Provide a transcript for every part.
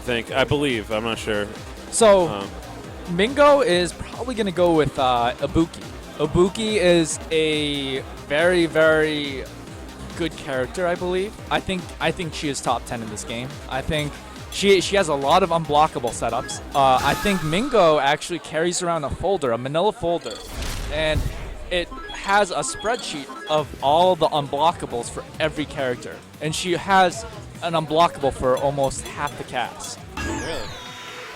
I believe. I'm not sure. So Mingo is probably going to go with Ibuki. Ibuki is a very, very good character, I believe. I think she is top 10 in this game. I think she has a lot of unblockable setups. I think Mingo actually carries around a folder, a manila folder, and it has a spreadsheet of all the unblockables for every character. And she has an unblockable for almost half the cast. Really?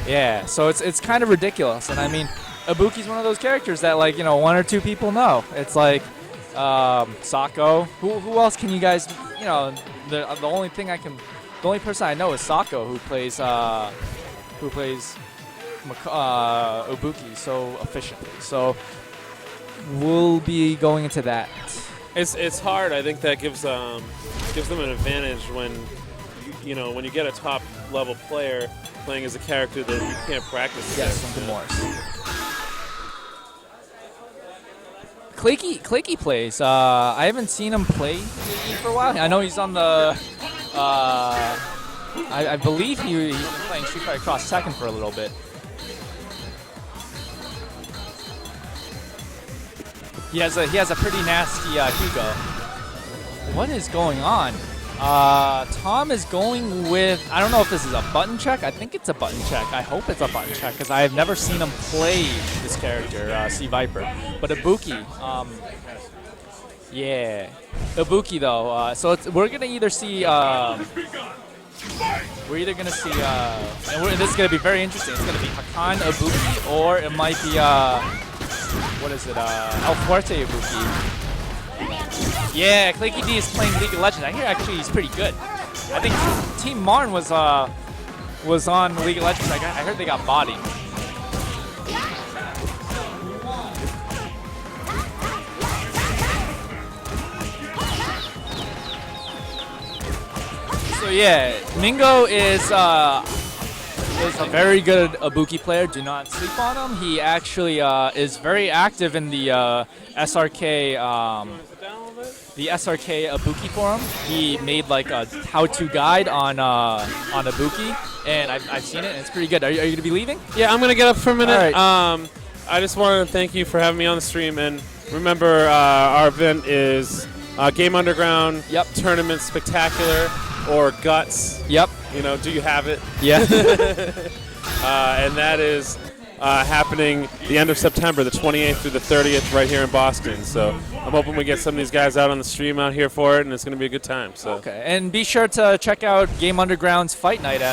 Yeah, so it's kind of ridiculous. And I mean, Ibuki's one of those characters that, like, one or two people know. It's like Sako. Who else can you guys, the only person I know is Sako, who plays Ibuki so efficiently. So we'll be going into that. It's hard. I think that gives them an advantage when when you get a top level player playing as a character that you can't practice. Yes, something more. Claky plays. I haven't seen him play for a while. I know he's on the. I believe he's been playing Street Fighter Cross Tekken for a little bit. He has a pretty nasty Hugo. What is going on? Tom is going with, I don't know if this is a button check. I think it's a button check. I hope it's a button check because I have never seen him play this character, Sea Viper. But Ibuki, yeah. Ibuki though, so we're going to either see, and this is going to be very interesting. It's going to be Hakan Ibuki, or it might be, what is it, El Fuerte Ibuki. Yeah, Claky D is playing League of Legends. I hear actually he's pretty good. I think Team Marn was on League of Legends. I heard they got bodied. So yeah, Mingo is a very good Ibuki player. Do not sleep on him. He actually is very active in the SRK. The SRK Ibuki forum. He made like a how-to guide on Ibuki, and I've seen it, and it's pretty good. Are you going to be leaving? Yeah, I'm going to get up for a minute. All right. I just wanted to thank you for having me on the stream, and remember our event is Game Underground Tournament Spectacular, or Guts. Yep. Do you have it? Yeah. And that is happening the end of September, the 28th through the 30th, right here in Boston. So I'm hoping we get some of these guys out on the stream out here for it, and it's going to be a good time. So. Okay, and be sure to check out Game Underground's Fight Night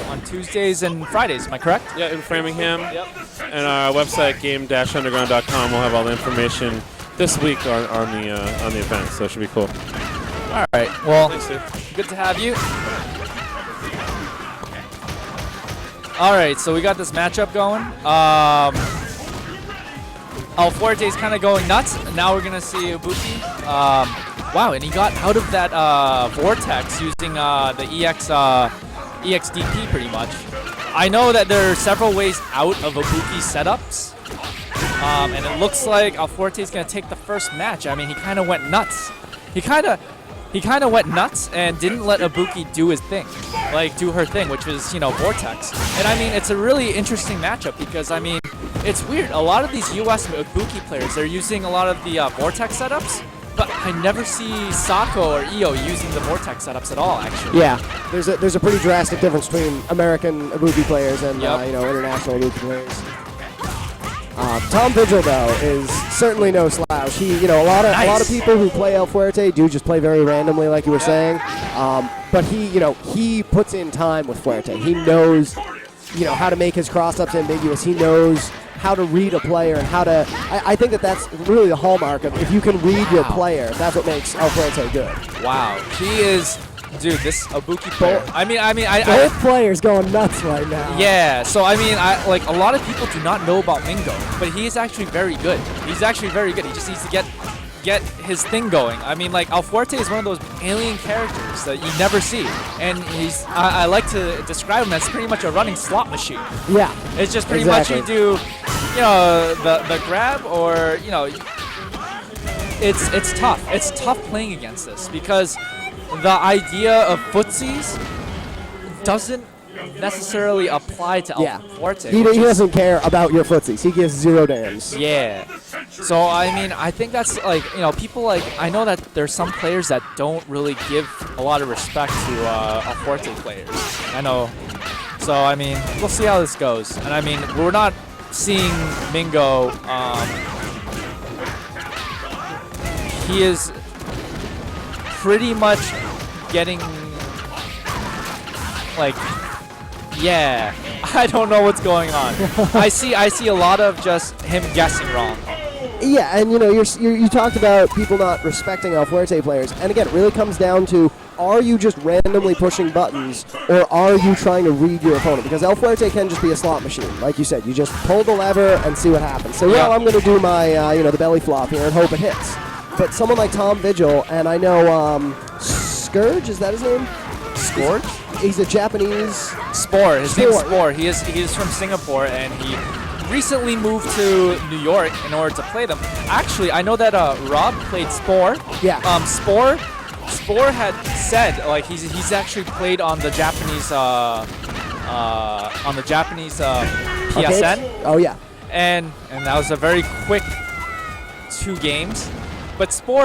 on Tuesdays and Fridays. Am I correct? Yeah, in Framingham. Yep. And our website, game-underground.com, will have all the information this week on the event. So it should be cool. All right. Well, thanks, dude. Good to have you. All right, so we got this matchup going. El Fuerte's kind of going nuts. Now we're going to see Ibuki. Wow, and he got out of that vortex using the EXDP pretty much. I know that there are several ways out of Ibuki's setups. And it looks like El Fuerte's going to take the first match. I mean, he kind of went nuts. He kind of went nuts and didn't let Ibuki do his thing, do her thing, which was, Vortex. And I mean, it's a really interesting matchup because, I mean, it's weird. A lot of these US Ibuki players, they're using a lot of the Vortex setups, but I never see Sako or Io using the Vortex setups at all, actually. Yeah, there's a pretty drastic difference between American Ibuki players and, international Ibuki players. Tom Vigil, though, is certainly no slouch. He, a lot of people who play El Fuerte do just play very randomly, like you were saying. But he puts in time with Fuerte. He knows, how to make his cross-ups ambiguous. He knows how to read a player and how to. I think that's really the hallmark of if you can read your player. That's what makes El Fuerte good. Wow, he is. Dude, this Ibuki player. Both players going nuts right now. Yeah, so I mean, a lot of people do not know about Mingo, but he is actually very good. He's actually very good. He just needs to get his thing going. I mean, El Fuerte is one of those alien characters that you never see, and I like to describe him as pretty much a running slot machine. Yeah. It's just pretty much you do, the grab or it's tough. It's tough playing against this because the idea of footsies doesn't necessarily apply to Yeah. Forte. He doesn't care about your footsies. He gives 0 damns. Yeah. So, I mean, I think that's like, people like, I know that there's some players that don't really give a lot of respect to Forte players. I know. So, I mean, we'll see how this goes. And I mean, we're not seeing Mingo. He is pretty much getting, like, yeah, I don't know what's going on. I see a lot of just him guessing wrong. Yeah, and you talked about people not respecting El Fuerte players, and again, it really comes down to, are you just randomly pushing buttons, or are you trying to read your opponent? Because El Fuerte can just be a slot machine, like you said. You just pull the lever and see what happens. So, well, I'm going to do my, the belly flop here and hope it hits. But someone like Tom Vigil, and I know Scourge, is that his name? Scourge? He's a Japanese... Spore. His name's Spore. He is from Singapore, and he recently moved to New York in order to play them. Actually, I know that Rob played Spore. Yeah. Spore had said, like, he's actually played on the Japanese PSN. Okay. Oh yeah. And that was a very quick 2 games. But Spore